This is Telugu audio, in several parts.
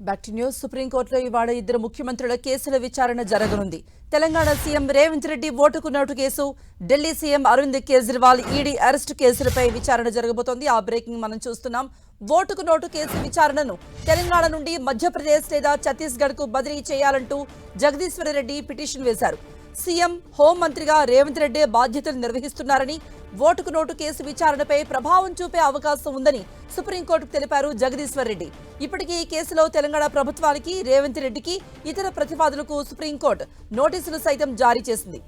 Back to news. సుప్రీంకోర్టులో ఇవాళ ఇద్దరు ముఖ్యమంత్రుల కేసుల విచారణ జరగనుంది. తెలంగాణ సీఎం రేవంత్ రెడ్డి ఓటుకు note case, Delhi CM Arvind Kejriwal ED arrest కేసులపై విచారణ జరగబోతోంది. ఆ బ్రేకింగ్ మనం చూస్తున్నాం. ఓటుకు నోటు కేసు విచారణను తెలంగాణ నుండి మధ్యప్రదేశ్ లేదా ఛత్తీస్గఢ్ కు బదిలీ చేయాలంటూ జగదీశ్వర్ రెడ్డి పిటిషన్ వేశారు. సీఎం, హోంమంత్రిగా రేవంత్ రెడ్డి బాధ్యతలు నిర్వహిస్తున్నారని, ఓటుకు నోటు కేసు విచారణపై ప్రభావం చూపే అవకాశం ఉందని సుప్రీంకోర్టుకు తెలిపారు జగదీశ్వర్ రెడ్డి. ఇప్పటికీ ఈ కేసులో తెలంగాణ ప్రభుత్వానికి, రేవంత్ రెడ్డికి, ఇతర ప్రతివాదులకు సుప్రీంకోర్టు నోటీసులు సైతం జారీ చేసింది.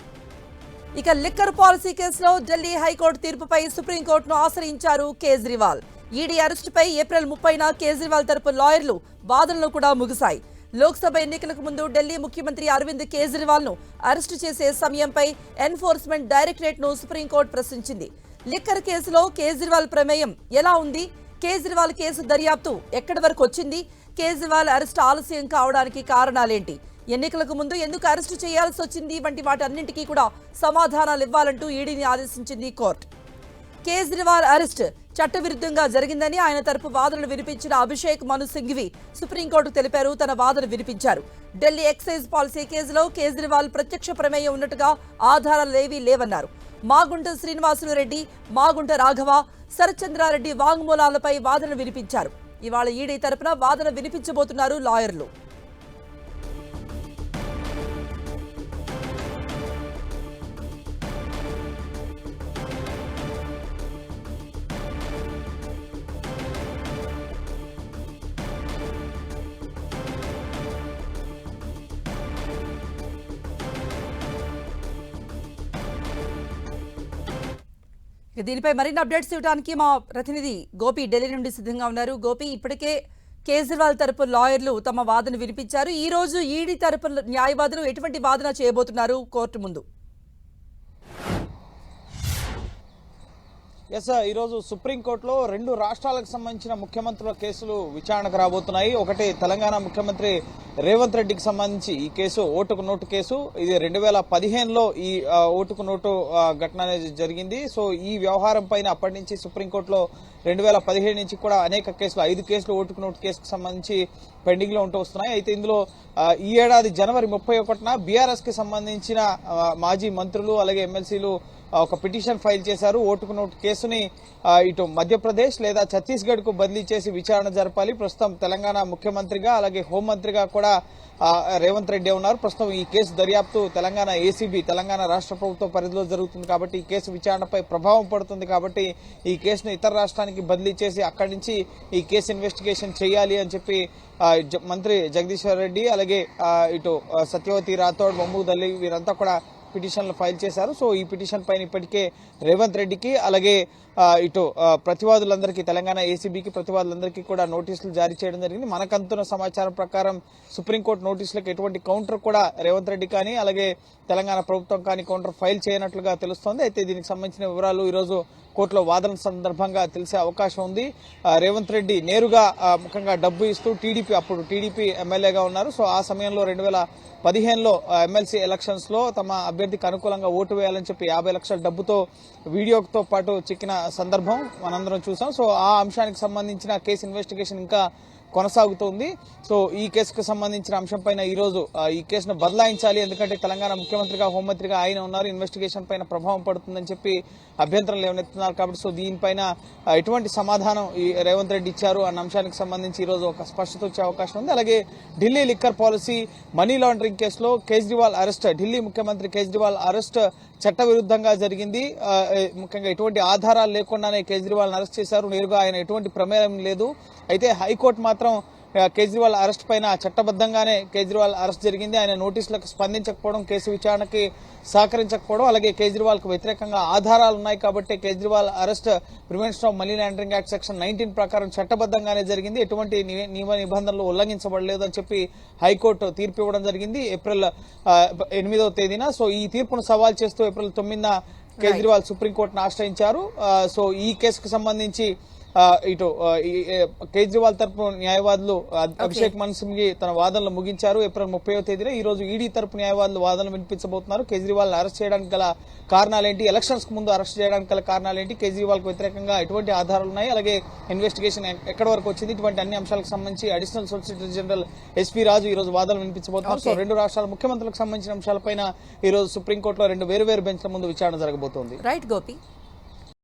ఇక లిక్కర్ పాలసీ కేసులో ఢిల్లీ హైకోర్టు తీర్పుపై సుప్రీంకోర్టును ఆశ్రయించారు కేజ్రీవాల్. ఈడీ అరెస్టుపై ఏప్రిల్ 30న కేజ్రీవాల్ తరపు లాయర్లు వాదనలు కూడా ముగిశాయి. లోక్సభ ఎన్నికలకు ముందు ఢిల్లీ ముఖ్యమంత్రి అరవింద్ కేజ్రీవాల్ ను అరెస్టు చేసే సమయంపై ఎన్ఫోర్స్మెంట్ డైరెక్టరేట్ ను సుప్రీంకోర్టు ప్రశ్నించింది. లిక్కర్ కేసులో కేజ్రీవాల్ ప్రమేయం ఎలా ఉంది? కేజ్రీవాల్ కేసు దర్యాప్తు ఎక్కడి వరకు వచ్చింది? కేజ్రీవాల్ అరెస్టు ఆలస్యం కావడానికి కారణాలేంటి? ఎన్నికలకు ముందు ఎందుకు అరెస్టు చేయాల్సి వచ్చింది? వంటి వాటన్నింటికీ కూడా సమాధానాలు ఇవ్వాలంటూ ఈడీని ఆదేశించింది కోర్టు. కేజ్రీవాల్ అరెస్ట్ చట్టవిరుద్ధంగా జరిగిందని ఆయన తరపు వాదనలు వినిపించిన అభిషేక్ మను సింఘ్వి సుప్రీంకోర్టు తెలిపారు. తన వాదన వినిపించారు. ఢిల్లీ ఎక్సైజ్ పాలసీ కేసులో కేజ్రీవాల్ ప్రత్యక్ష ప్రమేయం ఉన్నట్టుగా ఆధారాలేవీ లేవన్నారు. మాగుంట శ్రీనివాసులు రెడ్డి, మాగుంట రాఘవ, శరత్చంద్రారెడ్డి వాంగ్మూలాలపై వాదన వినిపించారు. ఇవాళ ఈడీ తరపున వాదన వినిపించబోతున్నారు లాయర్లు. దీనిపై మరిన్ని అప్డేట్స్ ఇవ్వడానికి మా ప్రతినిధి గోపి ఢిల్లీ నుండి సిద్ధంగా ఉన్నారు. గోపి, ఇప్పటికే కేజ్రీవాల్ తరపు లాయర్లు తమ వాదన వినిపించారు. ఈ రోజు ఈడీ తరపు న్యాయవాదులు ఎటువంటి వాదన చేయబోతున్నారు కోర్టు ముందు? ఈరోజు సుప్రీంకోర్టులో రెండు రాష్ట్రాలకు సంబంధించిన ముఖ్యమంత్రుల కేసులు విచారణకు రాబోతున్నాయి. ఒకటి తెలంగాణ ముఖ్యమంత్రి రేవంత్ రెడ్డికి సంబంధించి ఈ కేసు, ఓటుకు నోటు కేసు. ఇది 2015లో ఈ ఓటుకు నోటు ఘటన అనేది జరిగింది. సో ఈ వ్యవహారం పైన అప్పటి నుంచి సుప్రీంకోర్టులో 2017 నుంచి కూడా అనేక కేసులు, 5 కేసులు ఓటుకు నోటు కేసుకు సంబంధించి పెండింగ్ లో ఉంటూ వస్తున్నాయి. అయితే ఇందులో ఈ ఏడాది జనవరి 31న బీఆర్ఎస్ కి సంబంధించిన మాజీ మంత్రులు అలాగే ఎమ్మెల్సీలు ఒక పిటిషన్ ఫైల్ చేశారు. ఓటుకు నోటు కేసుని ఇటు మధ్యప్రదేశ్ లేదా ఛత్తీస్గఢ్ కు బదిలీ చేసి విచారణ జరపాలి. ప్రస్తుతం తెలంగాణ ముఖ్యమంత్రిగా అలాగే హోంమంత్రిగా కూడా రేవంత్ రెడ్డి ఉన్నారు. ప్రస్తుతం ఈ కేసు దర్యాప్తు తెలంగాణ ఏసీబీ, తెలంగాణ రాష్ట్ర ప్రభుత్వ పరిధిలో జరుగుతుంది కాబట్టి ఈ కేసు విచారణపై ప్రభావం పడుతుంది. కాబట్టి ఈ కేసును ఇతర రాష్ట్రానికి బదిలీ చేసి అక్కడి నుంచి ఈ కేసు ఇన్వెస్టిగేషన్ చేయాలి అని చెప్పి మంత్రి జగదీశ్వర్ రెడ్డి అలాగే ఇటు సత్యవతి రాథోడ్, మహమూద్ అలీ వీరంతా కూడా పిటిషన్లు ఫైల్ చేశారు. సో ఈ పిటిషన్ పైన ఇప్పటికే రేవంత్ రెడ్డికి అలాగే ఇటు ప్రతివాదులందరికీ, తెలంగాణ ఏసీబీకి ప్రతివాదులందరికీ కూడా నోటీసులు జారీ చేయడం జరిగింది. మనకంతున్న సమాచారం ప్రకారం సుప్రీంకోర్టు నోటీసులకు ఎటువంటి కౌంటర్ కూడా రేవంత్ రెడ్డి కానీ అలాగే తెలంగాణ ప్రభుత్వం కానీ కౌంటర్ ఫైల్ చేయనట్లుగా తెలుస్తోంది. అయితే దీనికి సంబంధించిన వివరాలు ఈరోజు కోర్టులో వాదన సందర్భంగా తెలిసే అవకాశం ఉంది. రేవంత్ రెడ్డి నేరుగా ముఖ్యంగా డబ్బు ఇస్తూ అప్పుడు టీడీపీ ఎమ్మెల్యేగా ఉన్నారు. సో ఆ సమయంలో 2015లో ఎమ్మెల్సీ ఎలక్షన్స్ లో తమ అభ్యర్థికి అనుకూలంగా ఓటు వేయాలని చెప్పి 50 లక్షల డబ్బుతో వీడియోతో పాటు చిక్కిన సందర్భం మనందరం చూసాం. సో ఆ అంశానికి సంబంధించిన కేసు ఇన్వెస్టిగేషన్ ఇంకా కొనసాగుతోంది. సో ఈ కేసుకు సంబంధించిన అంశంపైన ఈ రోజు ఈ కేసును బదలాయించాలి, ఎందుకంటే తెలంగాణ ముఖ్యమంత్రిగా, హోంమంత్రిగా ఆయన ఉన్నారు, ఇన్వెస్టిగేషన్ పైన ప్రభావం పడుతుందని చెప్పి అభ్యంతరం లేవనెత్తున్నారు. కాబట్టి సో దీనిపైన ఎటువంటి సమాధానం ఈ రేవంత్ రెడ్డి ఇచ్చారు అన్న అంశానికి సంబంధించి ఈ రోజు ఒక స్పష్టత వచ్చే అవకాశం ఉంది. అలాగే Delhi liquor policy, money laundering కేసులో కేజ్రీవాల్ అరెస్ట్, ఢిల్లీ ముఖ్యమంత్రి కేజ్రీవాల్ అరెస్ట్ చట్టవిరుద్ధంగా జరిగింది. ముఖ్యంగా ఎటువంటి ఆధారాలు లేకుండానే కేజ్రీవాల్ అరెస్ట్ చేశారు. నేరుగా ఆయన ఎటువంటి ప్రమేయం లేదు. అయితే హైకోర్టు మాత్రం కేజ్రీవాల్ అరెస్ట్ పైన చట్టబద్ధంగానే కేజ్రీవాల్ అరెస్ట్ జరిగింది. ఆయన నోటీసులకు స్పందించకపోవడం, కేసు విచారణకి సహకరించకపోవడం, అలాగే కేజ్రీవాల్ కు వ్యతిరేకంగా ఆధారాలు ఉన్నాయి కాబట్టి Kejriwal arrest prevention of money laundering act section 19 ప్రకారం చట్టబద్ధంగానే జరిగింది, ఎటువంటి నియమ నిబంధనలు ఉల్లంఘించబడలేదు అని చెప్పి హైకోర్టు తీర్పు ఇవ్వడం జరిగింది ఏప్రిల్ 8వ తేదీన. సో ఈ తీర్పును సవాల్ చేస్తూ ఏప్రిల్ 9న కేజ్రీవాల్ సుప్రీంకోర్టును ఆశ్రయించారు. సో ఈ కేసుకు సంబంధించి ఇటు కేజ్రీవాల్ తరపు న్యాయవాదులు అభిషేక్ మను సింఘ్వి తన వాదనలు ముగించారు. ఏప్రిల్ 30వ తేదీన ఈ రోజు ఈడీ తరపు న్యాయవాదులు వాదనలు వినిపించబోతున్నారు. కేజ్రీవాల్ అరెస్ట్ చేయడానికి గల కారణాలేంటి, ఎలక్షన్స్ కు ముందు అరెస్ట్ చేయడానికి గల కారణాలేంటి, కేజ్రీవాల్ కు వ్యతిరేకంగా ఎటువంటి ఆధారాలు ఉన్నాయి, అలాగే ఇన్వెస్టిగేషన్ ఎక్కడి వరకు వచ్చింది, ఇటువంటి అన్ని అంశాలకు సంబంధించి అడిషనల్ సొలిసిటర్ జనరల్ ఎస్పీ రాజు ఈ రోజు వాదనలు వినిపించబోతున్నారు. సో రెండు రాష్ట్రాల ముఖ్యమంత్రులకు సంబంధించిన అంశాలపైన ఈ రోజు సుప్రీంకోర్టులో రెండు వేరు బెంచ్ల ముందు విచారణ జరగబోతోంది. రైట్ గోపి.